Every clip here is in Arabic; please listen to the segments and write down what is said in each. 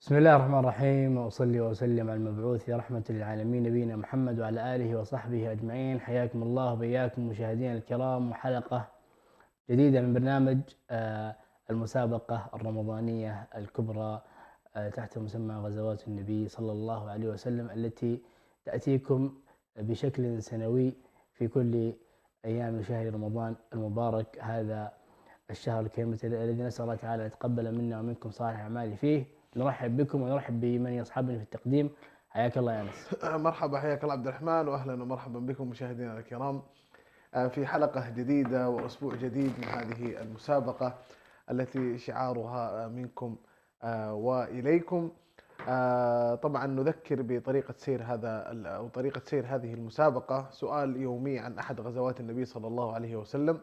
بسم الله الرحمن الرحيم، وأصلي وأسلم على المبعوث رحمة للعالمين نبينا محمد وعلى آله وصحبه أجمعين. حياكم الله وبياكم مشاهدينا الكرام، وحلقة جديدة من برنامج المسابقة الرمضانية الكبرى تحت مسمى غزوات النبي صلى الله عليه وسلم، التي تأتيكم بشكل سنوي في كل أيام شهر رمضان المبارك، هذا الشهر الكريم الذي نسأل الله تعالى أن يتقبل منا ومنكم صالح الأعمال فيه. نرحب بكم ونرحب بمن يصحبني في التقديم. حياك الله يا أنس. مرحبا، حياك الله عبد الرحمن، واهلا ومرحبا بكم مشاهدينا الكرام في حلقة جديدة واسبوع جديد من هذه المسابقة التي شعارها منكم واليكم. طبعا نذكر بطريقة سير او طريقة سير هذه المسابقة: سؤال يومي عن احد غزوات النبي صلى الله عليه وسلم،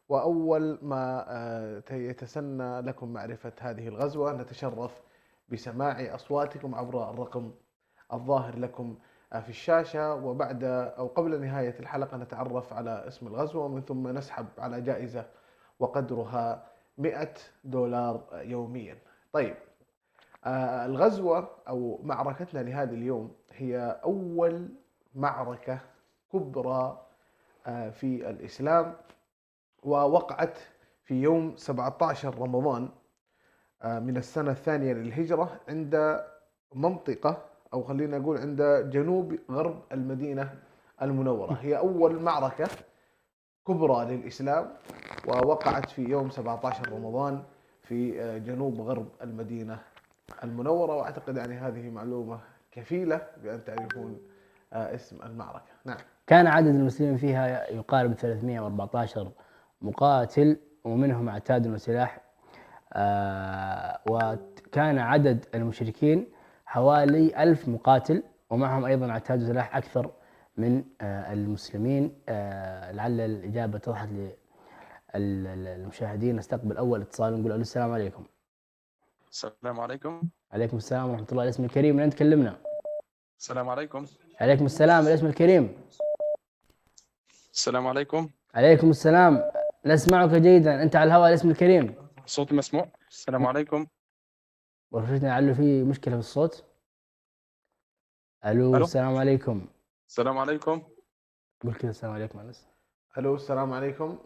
واول ما يتسنى لكم معرفة هذه الغزوة نتشرف بسماع اصواتكم عبر الرقم الظاهر لكم في الشاشة، وبعد أو قبل نهاية الحلقة نتعرف على اسم الغزوة، ومن ثم نسحب على جائزة وقدرها $100 يوميا. طيب، الغزوة أو معركتنا لهذا اليوم هي أول معركة كبرى في الإسلام، ووقعت في يوم 17 رمضان من السنة الثانية للهجرة عند منطقة، أو خلينا نقول عند جنوب غرب المدينة المنورة. هي أول معركة كبرى للإسلام، ووقعت في يوم 17 رمضان في جنوب غرب المدينة المنورة، وأعتقد يعني هذه معلومة كفيلة بأن تعرفون اسم المعركة. نعم. كان عدد المسلمين فيها يقارب 314 مقاتل، ومنهم عتاد وسلاح، وكان عدد المشركين حوالي 1000 مقاتل، ومعهم أيضا عتاد وسلاح أكثر من المسلمين. لعل الإجابة توضح للمشاهدين. نستقبل أول اتصال، نقول ألو السلام عليكم. السلام عليكم. عليكم السلام ورحمة الله. الاسم الكريم، من أين تكلمنا؟ السلام عليكم. عليكم السلام، الاسم الكريم. السلام عليكم. عليكم السلام، نسمعك جيدا، أنت على الهواء. الاسم الكريم. صوت مسموع. السلام عليكم. ورشتنا علو، في مشكلة في الصوت. ألو الو. السلام عليكم. السلام عليكم. قول كذا السلام عليكم أنس. ألو السلام عليكم.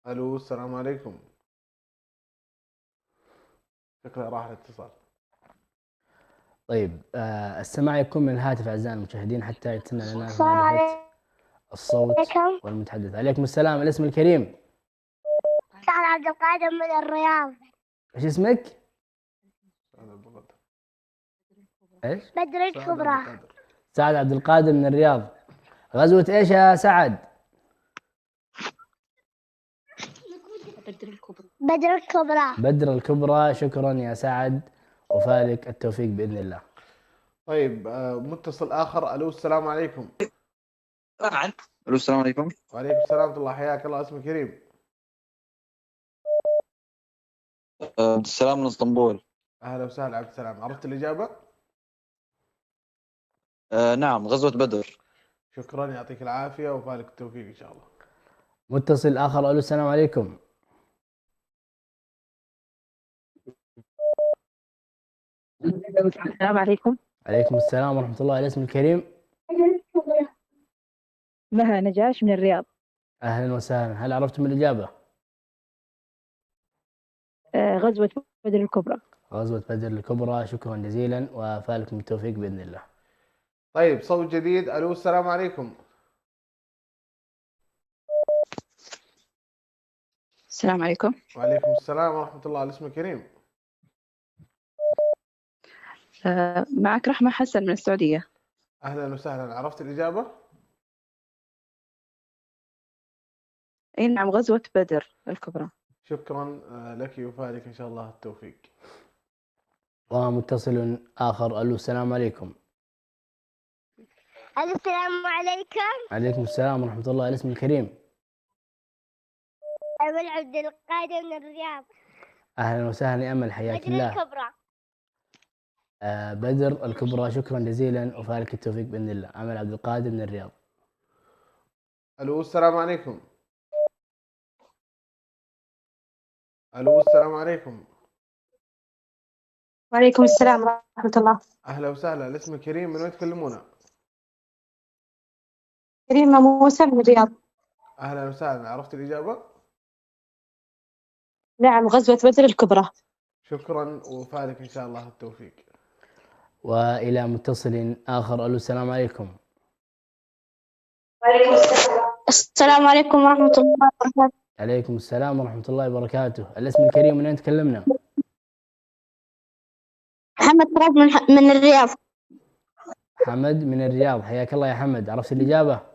ألو السلام عليكم. شكله راح الاتصال. طيب، السماع يكون من الهاتف أعزائنا المشاهدين حتى يتسنى لنا معرفة الصوت والمتحدث. عليكم السلام، الاسم الكريم. سعد عبد القادر من الرياض. ايش اسمك؟ ايش؟ بدر الكبرى. سعد عبد القادر من الرياض. غزوة ايش يا سعد؟ بدر الكبرى. بدر الكبرى. شكرا يا سعد، وفالك التوفيق بإذن الله. طيب، متصل آخر. ألو السلام عليكم. الو السلام عليكم. وعليكم السلام ورحمة الله، حياك الله. اسمك كريم. عبد السلام من اسطنبول. أهلا وسهلا عبد السلام، عرفت الإجابة؟ نعم، غزوة بدر. شكرا، يعطيك العافية وفالك التوفيق إن شاء الله. متصل آخر. ألو السلام عليكم. السلام عليكم. عليكم السلام ورحمة الله. الاسم الكريم. مها نجاش من الرياض. أهلا وسهلا، هل عرفتم الإجابة؟ غزوة بدر الكبرى. غزوة بدر الكبرى. شكرا جزيلا، وفالكم التوفيق بإذن الله. طيب، صوت جديد. ألو السلام عليكم. السلام عليكم. وعليكم السلام ورحمة الله. الاسم كريم. معك رحمة حسن من السعودية. أهلا وسهلا، عرفت الإجابة؟ أي نعم، غزوة بدر الكبرى. شكرا لك وفالك إن شاء الله التوفيق. ومتصل آخر. ألو السلام عليكم. السلام عليكم. عليكم السلام ورحمة الله. الاسم الكريم. أمل عبد القادر من الرياض. أهلا وسهلا يا أمل، حياك بدر الله. الكبرى. بدر الكبرى. شكرا جزيلا، وفالك التوفيق بإذن الله. أمل عبد القادر من الرياض. ألو السلام عليكم. الو السلام عليكم. وعليكم السلام ورحمة الله. اهلا وسهلا، الاسم كريم، من وين تكلمونا؟ كريمة موسى من الرياض. اهلا وسهلا، عرفت الاجابه؟ نعم، غزوة بدر الكبرى. شكرا وفالك ان شاء الله التوفيق. وإلى متصل آخر. ألو السلام عليكم. وعليكم السلام. السلام عليكم ورحمة الله وبركاته. عليكم السلام ورحمة الله وبركاته. الاسم الكريم، من أين تكلمنا؟ محمد فراس من الرياض. حمد من الرياض، حياك الله يا حمد. عرفت الإجابة؟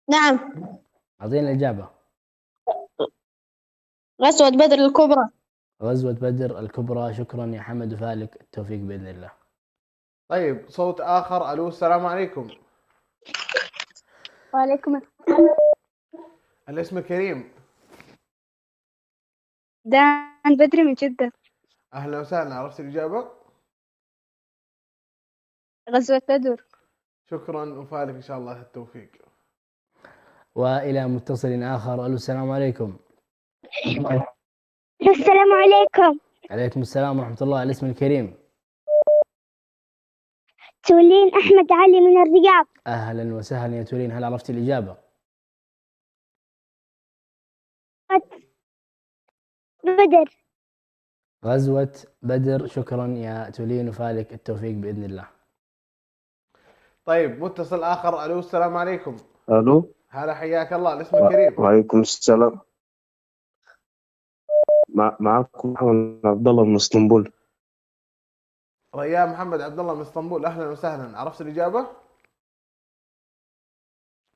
نعم، أعطينا الإجابة. غزوة بدر الكبرى. غزوة بدر الكبرى. شكرا يا حمد وفالك التوفيق بإذن الله. طيب صوت اخر. الو السلام عليكم. وعليكم السلام. الاسم كريم. دان بدري من جدة. اهلا وسهلا، عرفت الاجابه؟ غزوة بدر. شكرا وفالك ان شاء الله التوفيق. وإلى متصل آخر. ألو السلام عليكم. السلام عليكم. عليكم السلام ورحمة الله. الاسم الكريم. تولين أحمد علي من الرياض. أهلا وسهلا يا تولين، هل عرفت الإجابة؟ بدر. غزوة بدر. شكرا يا تولين وفالك التوفيق بإذن الله. طيب متصل اخر. الو السلام عليكم. الو، هلا حياك الله، الاسم كريم. وعليكم السلام. معكم محمد عبد الله من اسطنبول. ريان محمد عبد الله من اسطنبول، اهلا وسهلا، عرفت الاجابه؟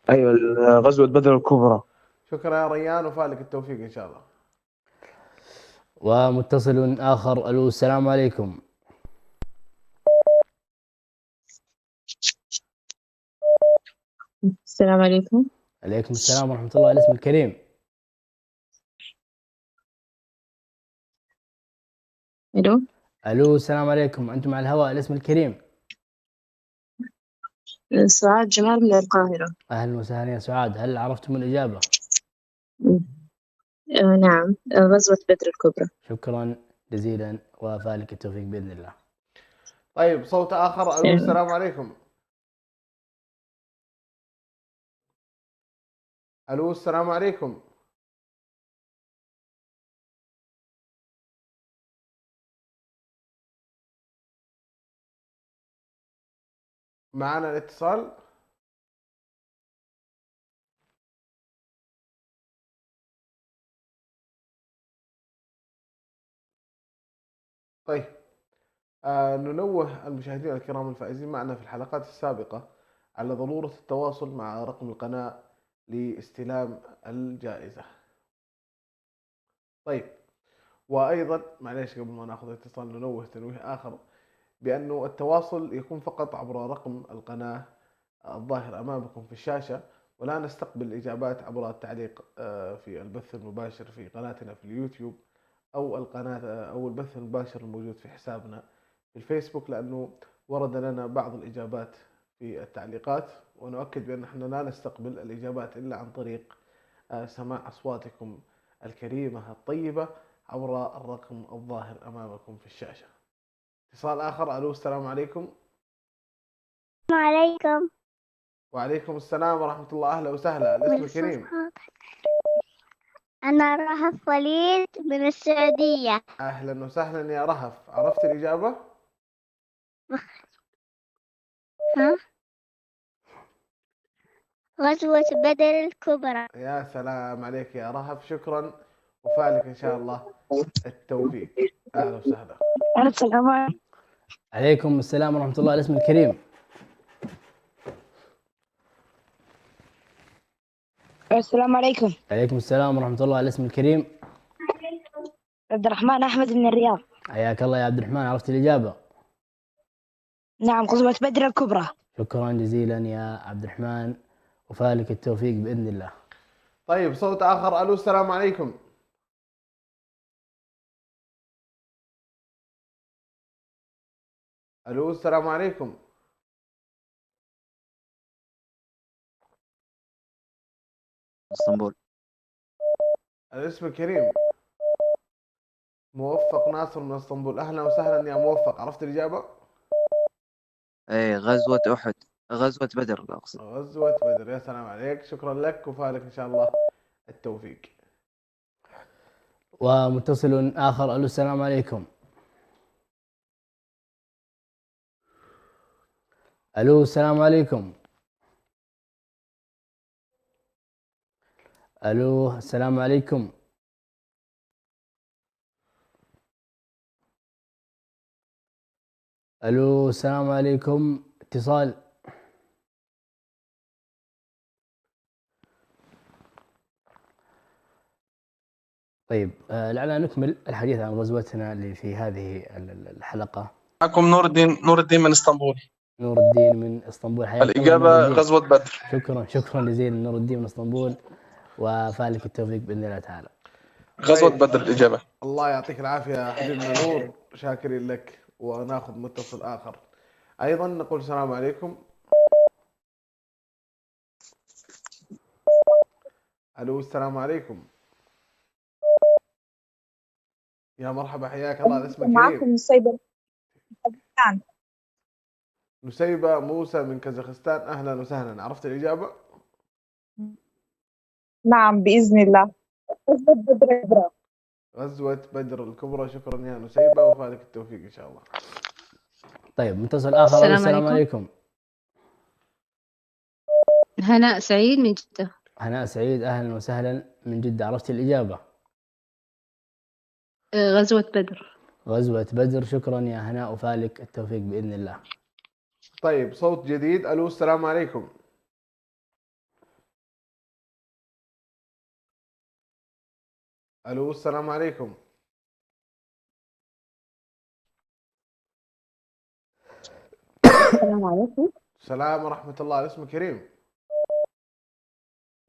ايوه، غزوة بدر الكبرى. شكرا يا ريان وفالك التوفيق ان شاء الله. ومتصل آخر. ألو السلام عليكم. السلام عليكم. عليكم السلام ورحمة الله. الاسم الكريم. الو. ألو السلام عليكم، أنتم على الهواء. الاسم الكريم. سعاد جمال من القاهرة. أهلا وسهلا يا سعاد، هل عرفتم الإجابة؟ نعم، غزوة بدر الكبرى. شكرا جزيلا وفالك التوفيق بإذن الله. طيب صوت اخر. الو السلام عليكم. الو السلام عليكم. معنا الاتصال. طيب ننوه المشاهدين الكرام الفائزين معنا في الحلقات السابقة على ضرورة التواصل مع رقم القناة لاستلام الجائزة. طيب، وأيضا معليش قبل ما ناخذ اتصال ننوه تنويه آخر بأنه التواصل يكون فقط عبر رقم القناة الظاهر أمامكم في الشاشة، ولا نستقبل الإجابات عبر التعليق في البث المباشر في قناتنا في اليوتيوب أو القناة أو البث المباشر الموجود في حسابنا في الفيسبوك، لأنه ورد لنا بعض الإجابات في التعليقات، ونؤكد بأن احنا لا نستقبل الإجابات إلا عن طريق سماع أصواتكم الكريمة الطيبة عبر الرقم الظاهر أمامكم في الشاشة. اتصال آخر. ألو السلام عليكم. السلام عليكم. وعليكم السلام ورحمة الله، أهلا وسهلا، الاسم الكريم. أنا رهف وليد من السعودية. أهلا وسهلا يا رهف، عرفت الإجابة؟ ها؟ غزوة بدر الكبرى. يا سلام عليك يا رهف، شكرا وفالك إن شاء الله التوفيق. أهلا وسهلا. السلام عليكم. عليكم السلام ورحمة الله. الاسم الكريم. السلام عليكم. عليكم السلام ورحمة الله. الاسم الكريم. عبد الرحمن أحمد من الرياض. حياك الله يا عبد الرحمن، عرفت الإجابة؟ نعم، غزوة بدر الكبرى. شكرا جزيلا يا عبد الرحمن وفالك التوفيق بإذن الله. طيب صوت آخر. ألو السلام عليكم. ألو السلام عليكم. اسطنبول. الاسم الكريم موفق ناصر من اسطنبول. اهلا وسهلا يا موفق، عرفت الاجابه؟ ايه، غزوة أحد، غزوة بدر أقصد. غزوة بدر. يا سلام عليك، شكرا لك وفالك ان شاء الله التوفيق. ومتصل آخر. ألو السلام عليكم. ألو السلام عليكم. ألو السلام عليكم. ألو السلام عليكم. اتصال. طيب لعلنا نكمل الحديث عن غزوتنا اللي في هذه الحلقة. معكم نور الدين من اسطنبول. نور الدين من اسطنبول، حياك الله. الإجابة غزوة بدر. شكرا جزيلا نور الدين من اسطنبول، وفالك التوفيق بإذن الله تعالى. غزوة بدر الإجابة. الله يعطيك العافية يا حبيبنا نور، شاكرين لك. وناخذ متصل آخر أيضا، نقول السلام عليكم. ألو السلام عليكم. يا مرحبا، حياك الله. الاسم معكم الكريم نسيبة. نسيبة موسى من كازاخستان. أهلا وسهلا، عرفت الإجابة؟ نعم بإذن الله. غزوة بدر الكبرى. غزوة بدر الكبرى. شكرا يا نسيبة وفالك التوفيق إن شاء الله. طيب متصل آخر. السلام عليكم. هناء سعيد من جدة. هناء سعيد، أهلا وسهلا من جدة، عرفت الإجابة؟ غزوة بدر. غزوة بدر. شكرا يا هناء وفالك التوفيق بإذن الله. طيب صوت جديد. ألو السلام عليكم. ألو السلام عليكم. السلام عليكم. السلام ورحمة الله. الاسم الكريم.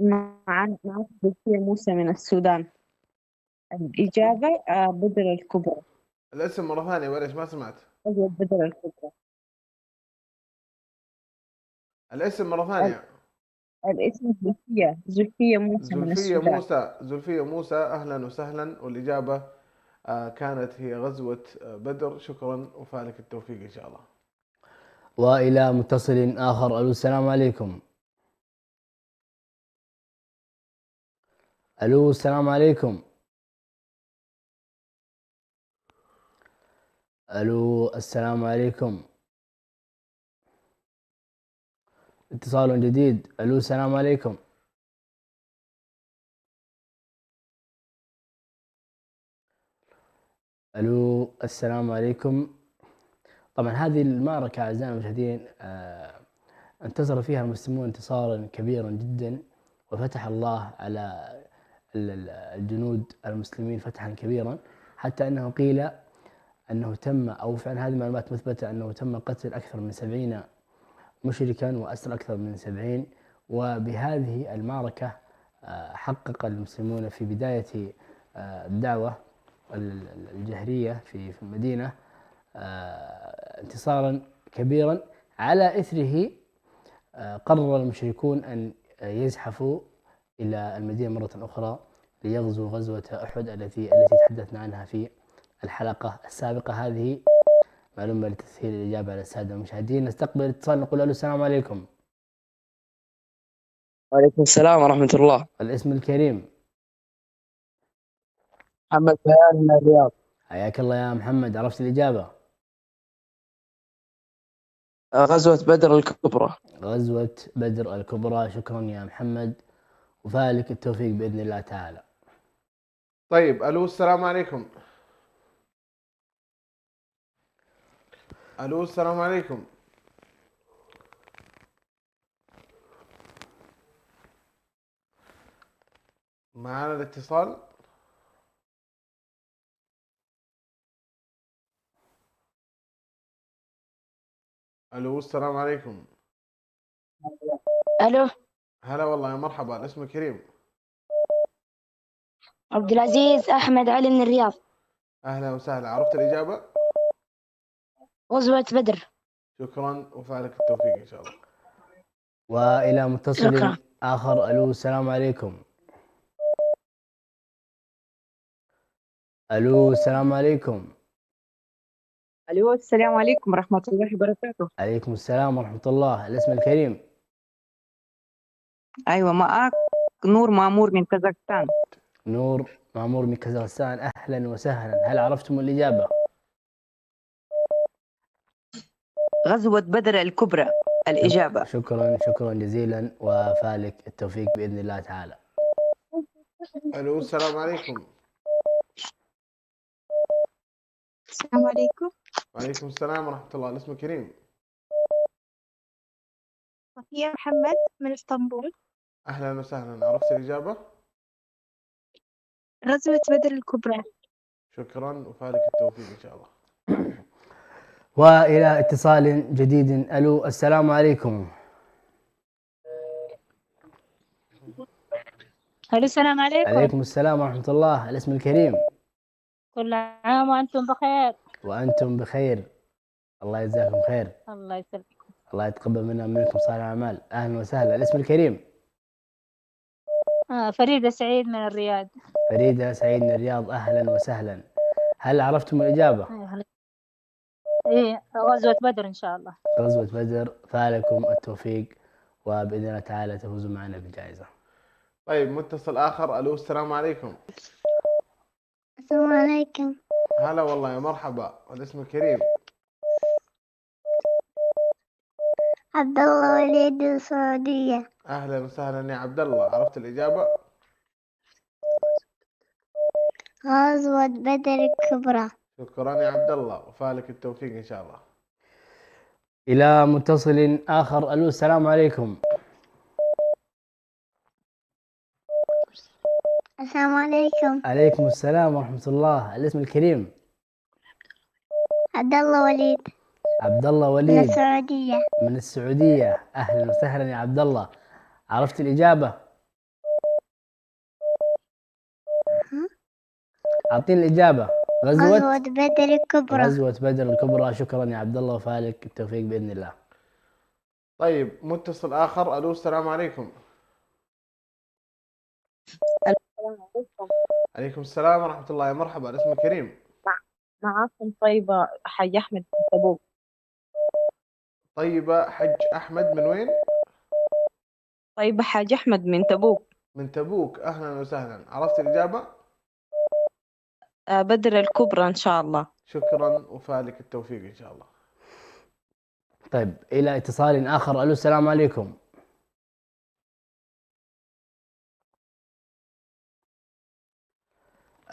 معك زكية موسى من السودان. الإجابة بدر الكبرى. الاسم مرة ثانية، معليش ما سمعت. غزوة بدر الكبرى. الاسم مرة ثانية. الاسم زكية موسى من السودان. زلفية موسى، أهلا وسهلا. والإجابة كانت هي غزوة بدر. شكرا وفالك التوفيق إن شاء الله. وإلى متصل آخر. ألو السلام عليكم. ألو السلام عليكم. ألو السلام عليكم. اتصال جديد. ألو السلام عليكم. ألو السلام عليكم. طبعا هذه المعركة أعزائي المشاهدين انتصر فيها المسلمون انتصارا كبيرا جدا، وفتح الله على الجنود المسلمين فتحا كبيرا، حتى أنه قيل أنه تم، أو فعلا هذه المعلومات مثبتة، أنه تم قتل أكثر من 70 مشركا وأسر أكثر من 70. وبهذه المعركة حقق المسلمون في بداية الدعوة الجهرية في المدينة انتصارا كبيرا. على إثره قرر المشركون أن يزحفوا إلى المدينة مرة أخرى ليغزوا غزوة أحد التي تحدثنا عنها في الحلقة السابقة. هذه معلومة لتسهيل الإجابة على السادة المشاهدين. نستقبل اتصال، نقول له السلام عليكم. وعليكم السلام ورحمة الله. الاسم الكريم. محمد بيان من الرياض. حياك الله يا محمد، عرفت الإجابة؟ غزوة بدر الكبرى. غزوة بدر الكبرى. شكرا يا محمد وفالك التوفيق بإذن الله تعالى. طيب ألو السلام عليكم. ألو السلام عليكم. معنا الاتصال. ألو السلام عليكم. ألو. هلا والله، يا مرحبا. الاسم الكريم. عبد العزيز أحمد علي من الرياض. أهلا وسهلا، عرفت الإجابة؟ غزوة بدر. شكرا وفالك التوفيق إن شاء الله. وإلى متصل شكرا. آخر. ألو السلام عليكم. الو السلام عليكم. الو السلام عليكم ورحمة الله وبركاته. عليكم السلام ورحمة الله. الاسم الكريم. أيوة معك نور مامور من كازاخستان. نور مامور من كازاخستان، أهلا وسهلا. هل عرفتم الإجابة؟ غزوة بدر الكبرى الإجابة. شكرا جزيلا، وفالك التوفيق بإذن الله تعالى. الو السلام عليكم. السلام عليكم. وعليكم السلام ورحمة الله. الاسم الكريم. صفية محمد من اسطنبول. أهلا وسهلا. عرفت الإجابة؟ غزوة بدر الكبرى. شكرا، وفالك التوفيق إن شاء الله. وإلى اتصال جديد. ألو السلام عليكم. الو السلام عليكم. عليكم السلام ورحمة الله. الاسم الكريم. كل عام وانتم بخير. وأنتم بخير، الله يجزاكم خير. الله يسلمكم. الله يتقبل منا ومنكم صالح الأعمال. أهلا وسهلا. الاسم الكريم. فريدة سعيد من الرياض. فريدة سعيد من الرياض، أهلا وسهلا. هل عرفتم الإجابة؟ ايه غزوة بدر ان شاء الله. غزوة بدر، فالكم التوفيق، وبإذن الله تعالى تفوزوا معنا بالجائزة. طيب متصل آخر. ألو السلام عليكم. السلام عليكم. هلا والله، يا مرحبا. الاسم الكريم. عبد الله وليد السعودية. أهلا وسهلا يا عبد الله. عرفت الإجابة؟ غزوة بدر الكبرى. شكرا يا عبد الله، وفالك التوفيق إن شاء الله. إلى متصل آخر. ألو السلام عليكم. السلام عليكم. عليكم السلام ورحمة الله. الاسم الكريم. عبد الله وليد. عبد الله من وليد السعودية. من السعودية، أهلا وسهلا يا عبد الله. عرفت الإجابة؟ أعطيني الإجابة. غزوة بدر الكبرى. غزوة بدر الكبرى. شكرا يا عبد الله، وفالك التوفيق بإذن الله. طيب متصل آخر. ألو السلام عليكم. السلام عليكم. عليكم السلام ورحمة الله. يا مرحبا. الاسم الكريم. معاكم طيبة حي أحمد من تبوك. طيبة حج أحمد من وين؟ طيبة حاج أحمد من تبوك. من تبوك، أهلا وسهلا. عرفت الإجابة؟ بدر الكبرى إن شاء الله. شكرا، وفالك التوفيق إن شاء الله. طيب إلى اتصال آخر. ألو السلام عليكم.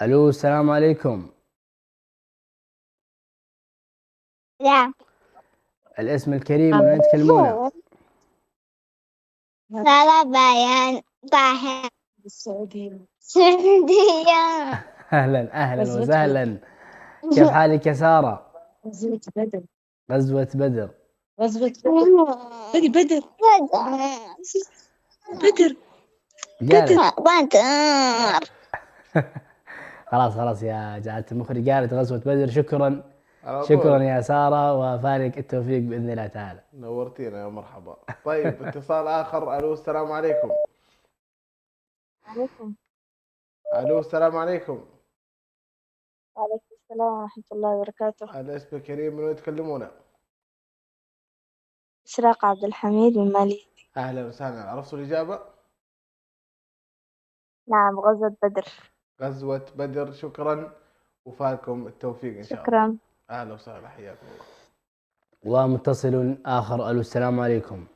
ألو السلام عليكم. لا. الاسم الكريم من وين تكلمونا؟ سارة بيان طاهر. السعودية. السعودية. أهلا وسهلا. كيف حالك يا سارة؟ غزوة بدر. غزوة بدر. غزوة بدر. بدر. بدر. بدر. خلاص يا جماعة المخرج، قالت غزوة بدر. شكرا يا سارة، وفالك التوفيق بإذن الله تعالى. نورتينا يا مرحبا. طيب اتصال آخر. ألو السلام عليكم. عليكم. ألو السلام عليكم. وعليكم السلام ورحمة الله وبركاته. الاسم الكريم من وين تكلمونا؟ إشراق عبد الحميد من مالي. أهلا وسهلا. عرفتوا الإجابة؟ نعم غزوة بدر. غزوة بدر. شكرا، وفالكم التوفيق إن شاء الله. شكرا. أهلا وسهلا، حياكم الله. ومتصل آخر. ألو السلام عليكم.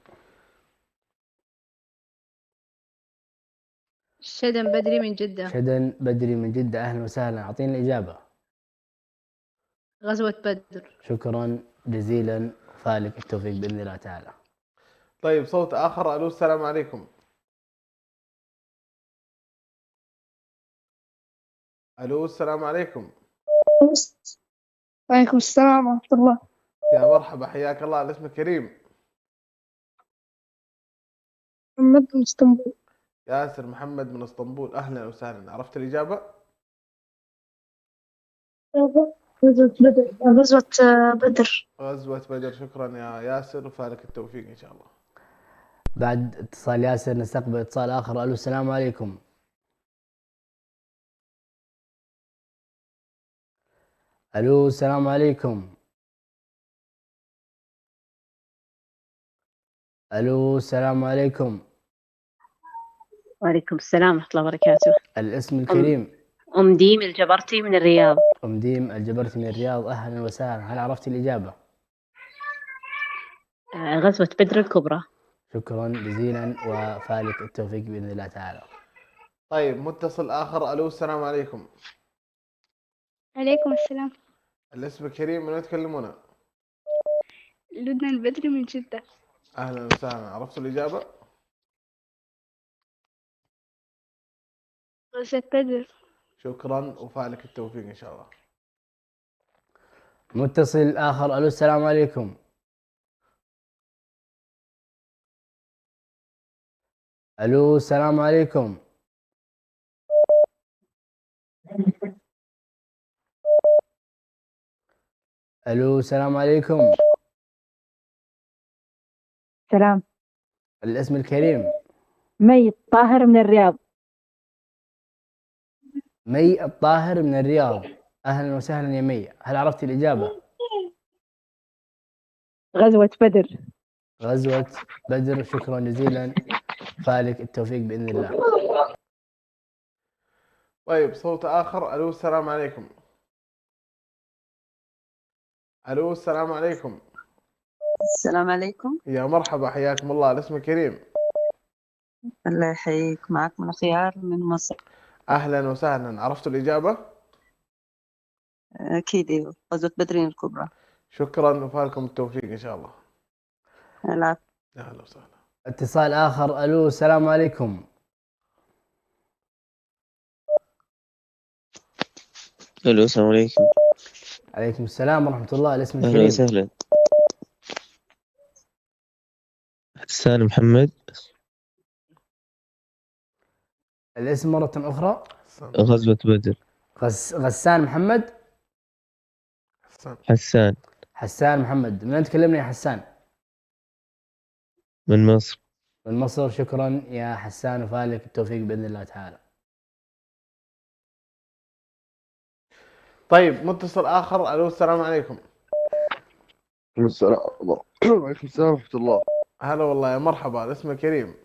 شدن بدري من جدة. شدن بدري من جدة، أهلا وسهلا. أعطيني الإجابة. غزوة بدر. شكرا جزيلا، فالك التوفيق بإذن الله تعالى. طيب صوت آخر. ألو السلام عليكم. ألو السلام عليكم. وعليكم السلام ورحمة الله. يا مرحبا، حياك الله. الاسم الكريم. محمد من اسطنبول. ياسر محمد من اسطنبول، أهلا وسهلا. عرفت الإجابة؟ غزوة بدر. غزوة بدر. شكرا يا ياسر، وفالك التوفيق إن شاء الله. بعد اتصال ياسر نستقبل اتصال آخر. ألو السلام عليكم. الو السلام عليكم. الو السلام عليكم. وعليكم السلام ورحمة الله وبركاته. الاسم الكريم. أم ديم الجبرتي من الرياض. ام ديم الجبرتي من الرياض، اهلا وسهلا. هل عرفتي الاجابه؟ غزوة بدر الكبرى. شكرا جزيلا وفالك التوفيق باذن الله تعالى. طيب متصل آخر. ألو السلام عليكم. عليكم السلام. الاسم الكريم، من يتكلمون؟ لدنا البدري من جدة. أهلا وسهلا. عرفتوا الإجابة؟ غزوة بدر. شكرا وفالك التوفيق إن شاء الله. متصل آخر. ألو السلام عليكم. ألو السلام عليكم. ألو السلام عليكم. سلام. الاسم الكريم. مي الطاهر من الرياض. مي الطاهر من الرياض، أهلا وسهلا يا مي. هل عرفتي الإجابة؟ غزوة بدر. غزوة بدر، شكرا جزيلا، فالك التوفيق بإذن الله. طيب صوت آخر. ألو السلام عليكم. ألو السلام عليكم. السلام عليكم. يا مرحبا، حياكم الله. الاسم الكريم. الله يحييك، معك من خيار من مصر. أهلا وسهلا. عرفتوا الإجابة؟ أكيد، غزوة بدر الكبرى. شكرا وفالكم التوفيق إن شاء الله. العفو. أهلا وسهلا. اتصال آخر. ألو السلام عليكم. الو السلام عليكم. عليكم السلام ورحمة الله. الاسم اهلا الكريم. وسهلا. حسان محمد. الاسم مرة أخرى. غزوة بدر. غسان محمد. حسان. حسان محمد. من أين تكلمني يا حسان؟ من مصر. من مصر، شكرا يا حسان وفالك التوفيق بإذن الله تعالى. طيب متصل آخر. ألو السلام عليكم. السلام وعليكم السلام ورحمة الله. هلا والله، يا مرحبا. الاسم الكريم.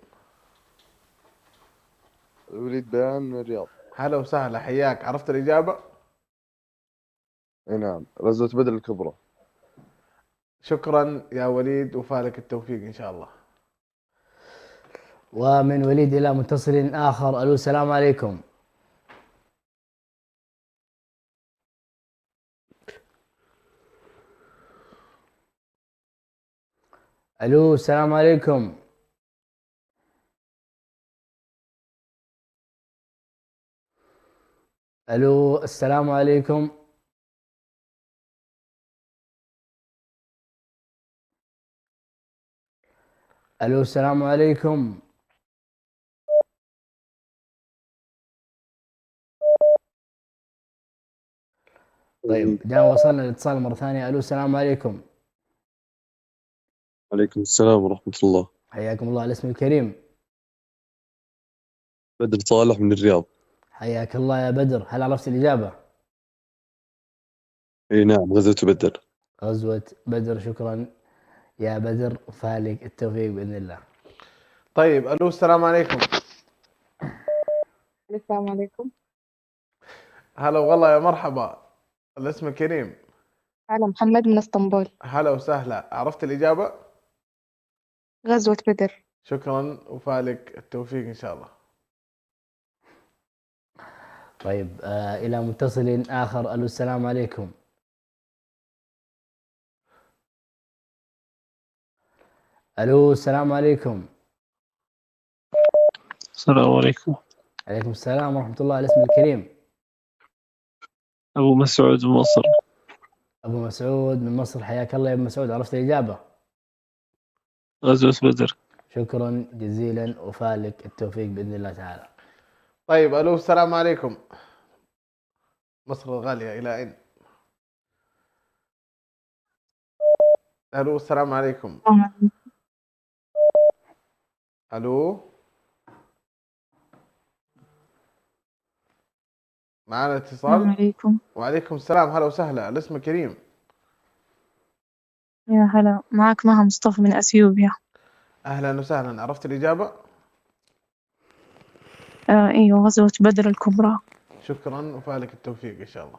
وليد بيان من الرياض. هلا وسهلا، حياك. عرفت الإجابة؟ اي نعم، غزوة بدر الكبرى. شكرا يا وليد وفالك التوفيق إن شاء الله. ومن وليد إلى متصل آخر. ألو السلام عليكم. ألو السلام عليكم. ألو السلام عليكم. ألو السلام عليكم. طيب جاء وصلنا الاتصال مرة ثانية. ألو السلام عليكم. عليكم السلام ورحمة الله. حياكم الله. الاسم الكريم. بدر صالح من الرياض. حياك الله يا بدر. هل عرفت الإجابة؟ اي نعم، غزوة بدر. غزوة بدر، شكرا يا بدر وفالك التوفيق بإذن الله. طيب ألو السلام عليكم. السلام عليكم. هلا والله، يا مرحبا. الاسم الكريم. أنا محمد من اسطنبول. هلا وسهلا. عرفت الإجابة؟ غزوة بدر. شكرا وفالك التوفيق إن شاء الله. طيب إلى متصل آخر. ألو السلام عليكم. ألو السلام عليكم. السلام عليكم. عليكم السلام ورحمة الله. الاسم الكريم. أبو مسعود من مصر. أبو مسعود من مصر، حياك الله يا أبو مسعود. عرفت الإجابة؟ غزوة بدر. شكرا جزيلا وفالك التوفيق بإذن الله تعالى. طيب ألو السلام عليكم. مصر الغالية إلى أين؟ ألو السلام عليكم. ألو. معنا السلام اتصال. عليكم. وعليكم السلام، هلا وسهلا. الاسم كريم. يا هلا، معك مها مصطفى من أثيوبيا. اهلا وسهلا. عرفت الاجابه؟ أيوة، غزوة بدر الكبرى. شكرا وفالك التوفيق ان شاء الله.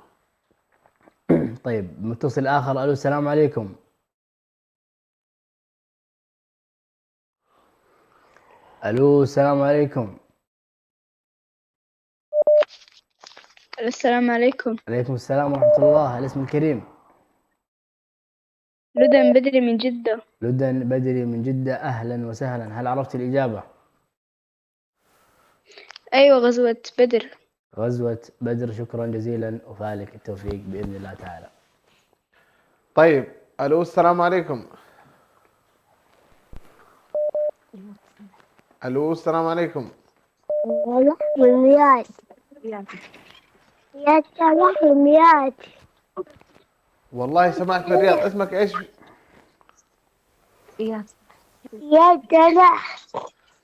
طيب متصل آخر. ألو السلام عليكم. ألو السلام عليكم. السلام عليكم. عليكم السلام ورحمة الله. الاسم الكريم. لدن بدري من جدة. لدن بدري من جدة، أهلا وسهلا. هل عرفت الإجابة؟ أيوة، غزوة بدر. غزوة بدر. شكرا جزيلا وفالك التوفيق بإذن الله تعالى. طيب الو السلام عليكم. الو السلام عليكم. من رياض. يا صلاح من رياض. والله سمعت من الرياض. اسمك ايش؟ يا صلاح.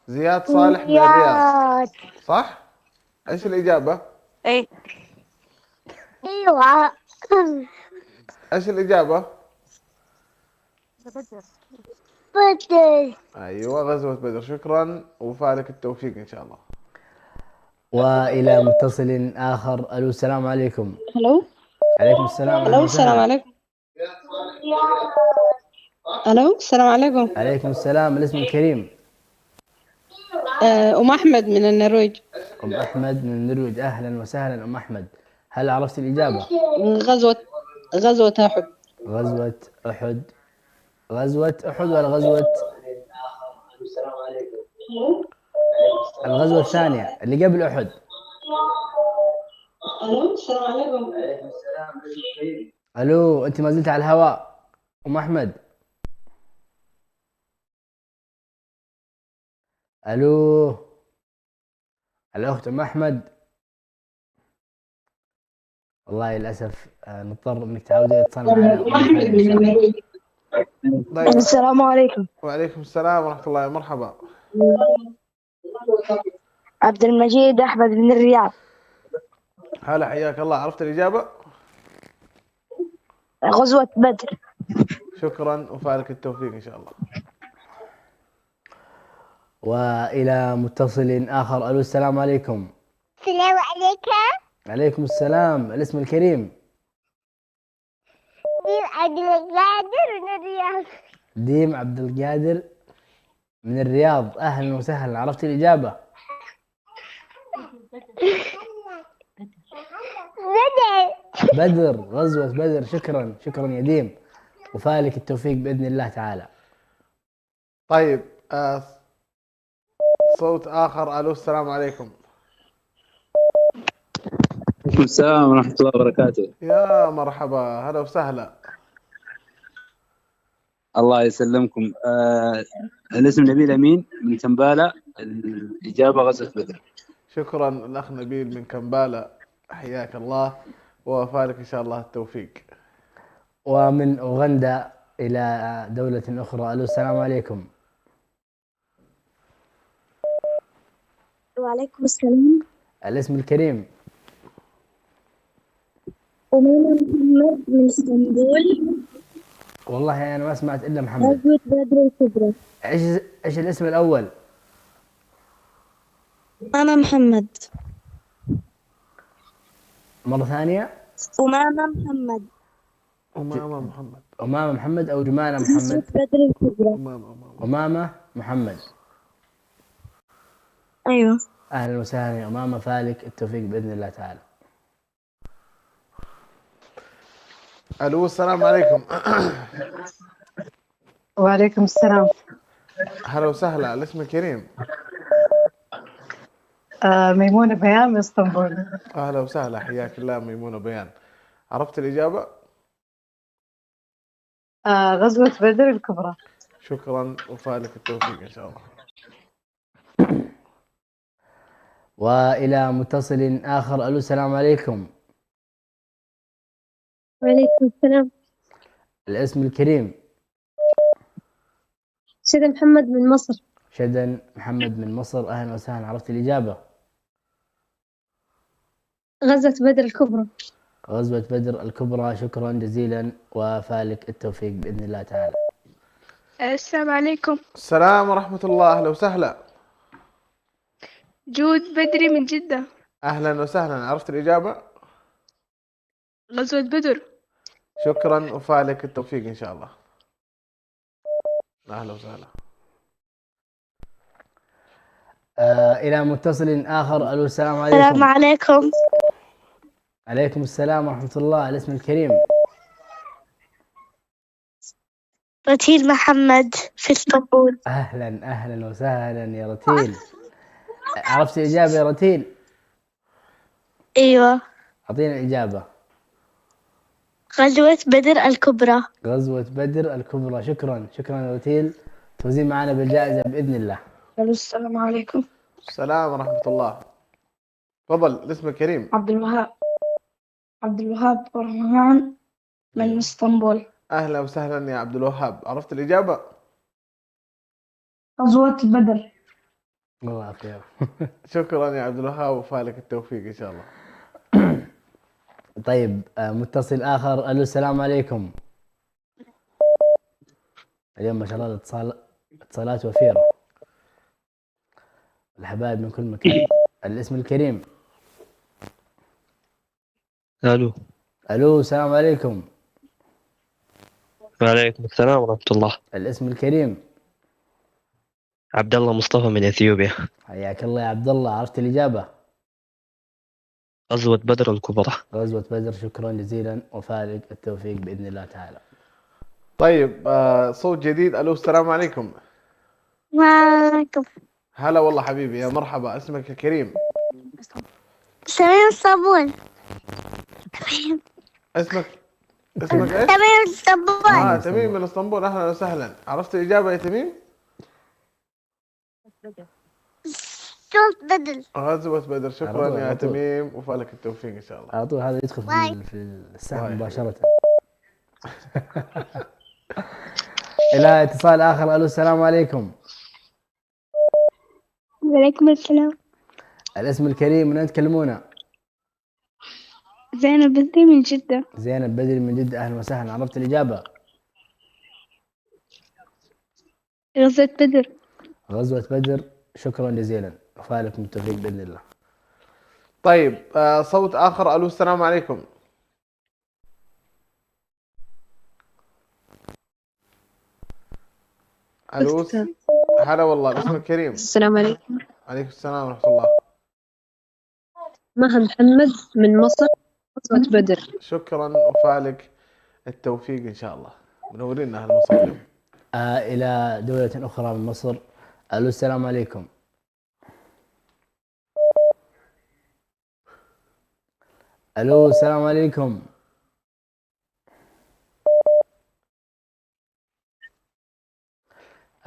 زياد صالح من الرياض، صح؟ ايش الإجابة؟ ايه. ايوه. ايش الإجابة؟ بدر. ايوه غزوة بدر. شكرا وفالك التوفيق ان شاء الله. وإلى متصل آخر. ألو السلام عليكم. الو. عليكم السلام. الو السلام عليكم. الو السلام عليكم. عليكم السلام. الاسم الكريم. أم أحمد من النرويج. أم أحمد من النرويج، أهلا وسهلا أم أحمد. هل عرفت الإجابة؟ غزوة أحد. غزوة أحد. غزوة أحد ولا غزوة؟ الغزوة الثانية اللي قبل أحد. الو السلام عليكم. ألو، أنت ما زلت على الهواء أم أحمد. ألو، الأخت أم أحمد. والله للأسف نضطر إنك تعودي الاتصال معنا. أم أحمد من النرويج. طيب. السلام عليكم. وعليكم السلام ورحمة الله. مرحبا. عبد المجيد أحمد من الرياض. هلا حياك الله. عرفت الإجابة؟ غزوة بدر. شكرا وفالك التوفيق إن شاء الله. وإلى متصل آخر. ألو السلام عليكم. السلام عليكم. عليكم السلام. الاسم الكريم. ديم عبد القادر من الرياض. ديم عبد القادر من الرياض، أهلا وسهلا. عرفت الإجابة؟ بدر. غزوة بدر. شكرا شكرا يا ديم وفالك التوفيق بإذن الله تعالى. طيب صوت آخر. ألو السلام عليكم. وعليكم السلام ورحمة الله وبركاته. يا مرحبا، هلا وسهلا. الله يسلمكم. الاسم نبيل أمين من كمبالة. الإجابة غزوة بدر. شكرا الأخ نبيل من كمبالة، حياك الله وفالك إن شاء الله التوفيق. ومن أوغندا إلى دولة أخرى. ألو السلام عليكم. وعليكم السلام. الاسم الكريم. أميمة محمد من اسطنبول. والله أنا ما سمعت إلا محمد. غزوة بدر الكبرى. إيش الاسم الأول؟ أمامة محمد. مرة ثانية. أمامة محمد. أمامة محمد. أمامة محمد أو جمانة محمد؟ غزوة بدر الكبرى. أمامة محمد. أيوه. أهلا وسهلا يا أمامة، فالك التوفيق بإذن الله تعالى. ألو السلام عليكم. وعليكم السلام. هلا وسهلا. الاسم الكريم. ميمونة بيان من اسطنبول. أهلا وسهلا، حياك الله ميمونة بيان. عرفت الإجابة؟ غزوة بدر الكبرى. شكرا وفالك التوفيق إن شاء الله. وإلى متصل آخر. ألو السلام عليكم. وعليكم السلام. الاسم الكريم. شدن محمد من مصر. شدن محمد من مصر، أهلا وسهلا. عرفت الإجابة؟ غزوة بدر الكبرى. غزوة بدر الكبرى. شكرا جزيلا وفالك التوفيق بإذن الله تعالى. السلام عليكم. السلام ورحمة الله، أهلا وسهلا. جود بدري من جدة. أهلا وسهلا، عرفت الإجابة؟ غزوة بدر. شكرا وفالك التوفيق إن شاء الله. أهلا وسهلا. إلى متصل آخر. ألو السلام عليكم. السلام عليكم. عليكم السلام ورحمة الله. الاسم الكريم. رتيل محمد في اسطنبول. أهلا أهلا وسهلا يا رتيل. عرفت الإجابة يا رتيل؟ أيوة. أعطينا الإجابة. غزوة بدر الكبرى. غزوة بدر الكبرى. شكرا شكرا يا رتيل، توزين معنا بالجائزة بإذن الله. السلام عليكم. السلام ورحمة الله. تفضل، الاسم الكريم. عبد الوهاب. عبد الوهاب برهان من اسطنبول. أهلا وسهلا يا عبد الوهاب، عرفت الإجابة؟ غزوة بدر. الله خير. شكرا يا عبد الوهاب وفالك التوفيق إن شاء الله. طيب متصل آخر. ألو السلام عليكم. اليوم ما شاء الله الاتصالات وفيرة، الحبايب من كل مكان. الاسم الكريم. الو. الو السلام عليكم. وعليكم السلام ورحمة الله. الاسم الكريم. عبد الله مصطفى من اثيوبيا. حياك الله يا عبد الله، عرفت الإجابة؟ غزوة بدر الكبرى. غزوة بدر. شكرا جزيلا وفالك التوفيق بإذن الله تعالى. طيب صوت جديد. ألو السلام عليكم. وعليكم. هلا والله حبيبي، يا مرحبا. اسمك الكريم. تميم اسطنبول. اسمك ايش؟ تميم اسطنبول. تميم من اسطنبول. اهلا وسهلا، عرفت الاجابه يا تميم؟ غزوة بدر. غزوة بدر. شكرا يا تميم وفالك التوفيق ان شاء الله. على طول هذا يدخل في السهم مباشرة. إلى اتصال آخر. ألو السلام عليكم. وعليكم السلام. الاسم الكريم، من أين تكلمونا؟ زينب بدري من جدة. زينب بدري من جدة. أهلا وسهلا، عرفت الإجابة؟ غزوة بدر. غزوة بدر. شكرا جزيلا وفالكم التوفيق بإذن الله. طيب صوت آخر. ألو السلام عليكم. ألو. هلا والله، الاسم الكريم. السلام عليكم. عليكم السلام ورحمة الله. مها محمد من مصر. غزوة بدر. شكرا وفالك التوفيق إن شاء الله. منورين أهل مصر اليوم. إلى دولة أخرى من مصر. ألو السلام عليكم. ألو السلام عليكم.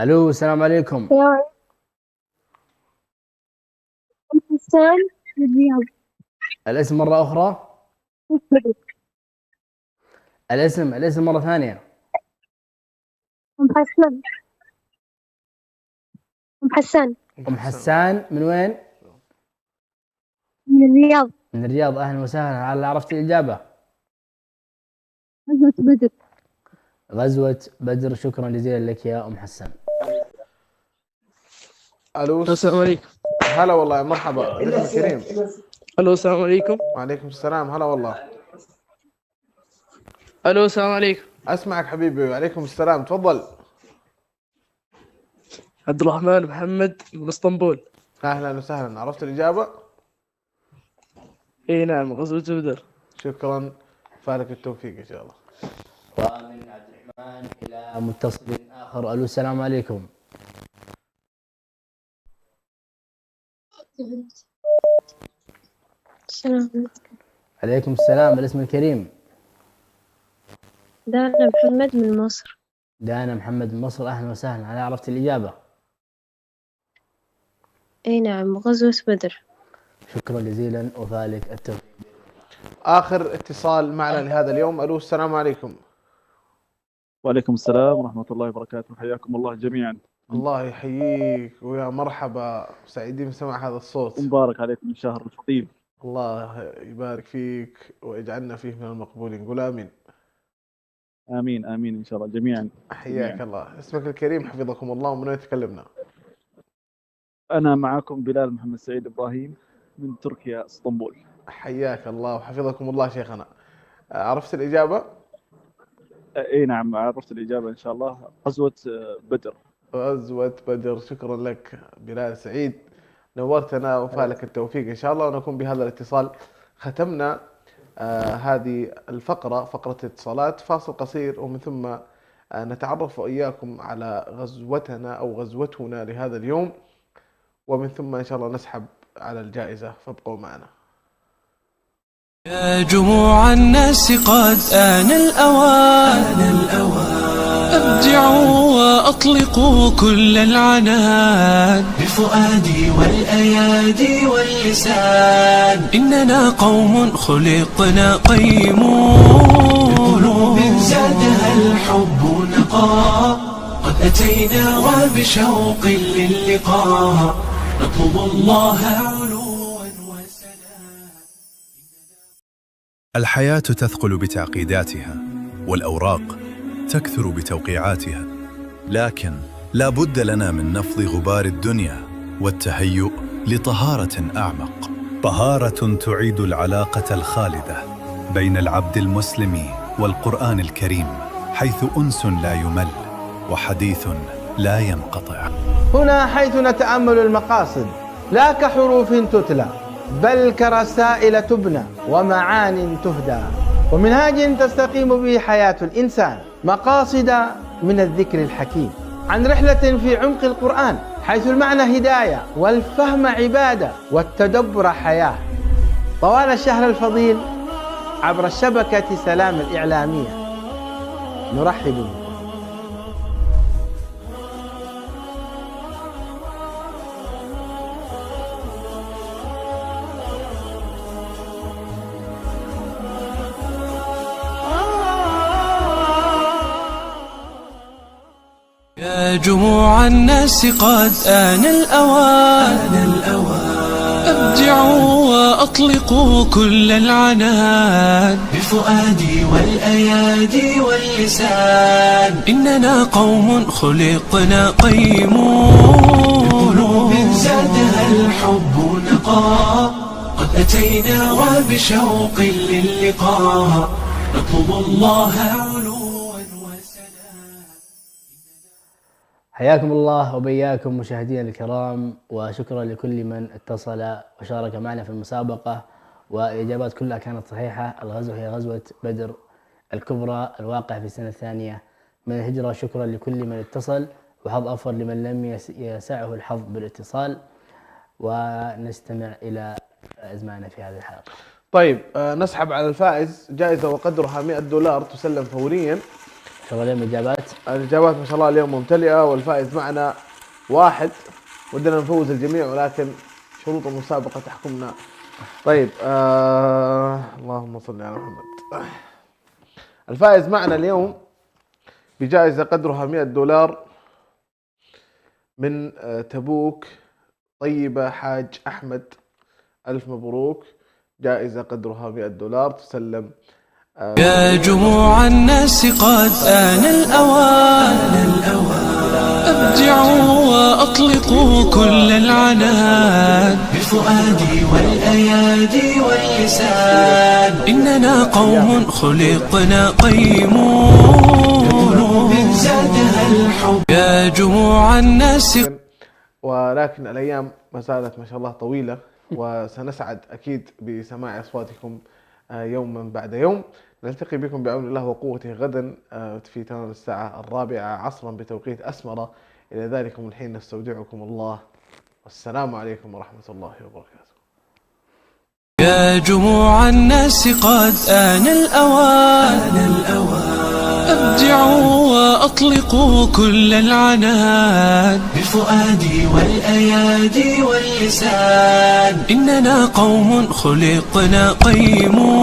ألو السلام عليكم. حسان الرياض. الاسم مرة أخرى. الاسم مرة ثانية. أم حسان. أم حسان. أم حسان من وين؟ من الرياض. من الرياض. أهلا وسهلا. هل عرفت الإجابة؟ غزوة بدر. غزوة بدر. شكرا جزيلا لك يا أم حسان. ألو السلام عليكم. هلا والله، مرحبا. الاسم الكريم. الو السلام عليكم. وعليكم السلام. هلا والله. الو السلام عليكم. أسمعك حبيبي. وعليكم السلام، تفضل. عبد الرحمن محمد من اسطنبول. أهلا وسهلا، عرفت الإجابة؟ اي نعم، غزوة بدر. شكرا، فالك التوفيق إن شاء الله. ومن عبد الرحمن إلى متصل آخر. ألو السلام عليكم. السلام عليكم السلام. الاسم الكريم. دانا محمد من مصر. دانا محمد من مصر. أهلا وسهلا. هل عرفت الإجابة؟ اي نعم، غزوة بدر. شكرا جزيلا وفالك التوفيق. آخر اتصال معنا لهذا اليوم. ألو السلام عليكم. وعليكم السلام ورحمة الله وبركاته، حياكم الله جميعا. الله يحييك ويا مرحبا، سعيدين بسمع هذا الصوت. مبارك عليكم الشهر الفضيل. الله يبارك فيك ويجعلنا فيه من المقبولين. قول آمين. آمين آمين إن شاء الله جميعا. حياك الله. اسمك الكريم حفظكم الله، ومن وين تكلمنا؟ أنا معكم بلال محمد سعيد إبراهيم من تركيا اسطنبول. حياك الله وحفظكم الله شيخنا. عرفت الإجابة؟ اي نعم عرفت الإجابة إن شاء الله. غزوة بدر. غزوة بدر. شكرا لك بلال سعيد، نورتنا وفالك التوفيق إن شاء الله. ونكون بهذا الاتصال ختمنا هذه الفقرة، فقرة الاتصالات. فاصل قصير ومن ثم نتعرف وإياكم على غزوتنا أو غزوتنا لهذا اليوم، ومن ثم إن شاء الله نسحب على الجائزة، فابقوا معنا. يا جموع الناس قد آن الأوان، أبدعوا وأطلقوا كل العنان بفؤادي والأيادي واللسان. إننا قوم خلقنا قيمون بقلوب زادها الحب نقاء. قد أتينا وبشوق للقاء نطلب الله علوا وسلام. الحياة تثقل بتعقيداتها، والأوراق تكثر بتوقيعاتها، لكن لا بد لنا من نفض غبار الدنيا والتهيؤ لطهارة أعمق، طهارة تعيد العلاقة الخالدة بين العبد المسلم والقرآن الكريم، حيث أنس لا يمل وحديث لا ينقطع. هنا حيث نتأمل المقاصد لا كحروف تتلى، بل كرسائل تبنى ومعان تهدى، ومنهاج تستقيم به حياة الإنسان. مقاصد من الذكر الحكيم عن رحلة في عمق القرآن، حيث المعنى هداية والفهم عبادة والتدبر حياة. طوال الشهر الفضيل عبر الشبكة سلام الإعلامية نرحب بكم. يا جموع الناس قد آن الأوان، أبدعوا وأطلقوا كل العنان بفؤادي والأيادي واللسان. إننا قوم خلقنا قيمون بقلوب زادها الحب نقاء. قد أتينا وبشوق للقاء نطلب الله علوا. حياكم الله وبياكم مشاهدينا الكرام، وشكرا لكل من اتصل وشارك معنا في المسابقة، والإجابات كلها كانت صحيحة. الغزوة هي غزوة بدر الكبرى الواقعة في السنة الثانية من الهجرة. شكرا لكل من اتصل، وحظ أوفر لمن لم يسعه الحظ بالاتصال. ونستمع إلى أزماننا في هذه الحلقة. طيب نسحب على الفائز جائزة وقدرها $100 تسلم فوريا. شكرا لكم. الإجابات ما شاء الله اليوم ممتلئة، والفائز معنا واحد. ودنا نفوز الجميع ولكن شروط المسابقة تحكمنا. طيب اللهم صل على محمد. الفائز معنا اليوم بجائزة قدرها $100 من تبوك طيبة حاج أحمد. ألف مبروك. جائزة قدرها $100 تسلم. يا جموع الناس قد آن الأوان، أبدعوا وأطلقوا كل العنان بفؤادي والأيادي واللسان. إننا قوم خلقنا قيمون بقلوب زادها الحب. يا جموع الناس. ولكن الأيام ما زالت ما شاء الله طويلة، وسنسعد أكيد بسماع أصواتكم يوما بعد يوم. نلتقي بكم بعون الله وقوته غدا في تمام الساعة 4 عصرا بتوقيت أسمرة. إلى ذلكم الحين نستودعكم الله، والسلام عليكم ورحمة الله وبركاته. يا جموع الناس قد آن الأوان، أبدعوا وأطلقوا كل العنان بفؤادي والأيادي واللسان. إننا قوم خلقنا قيمون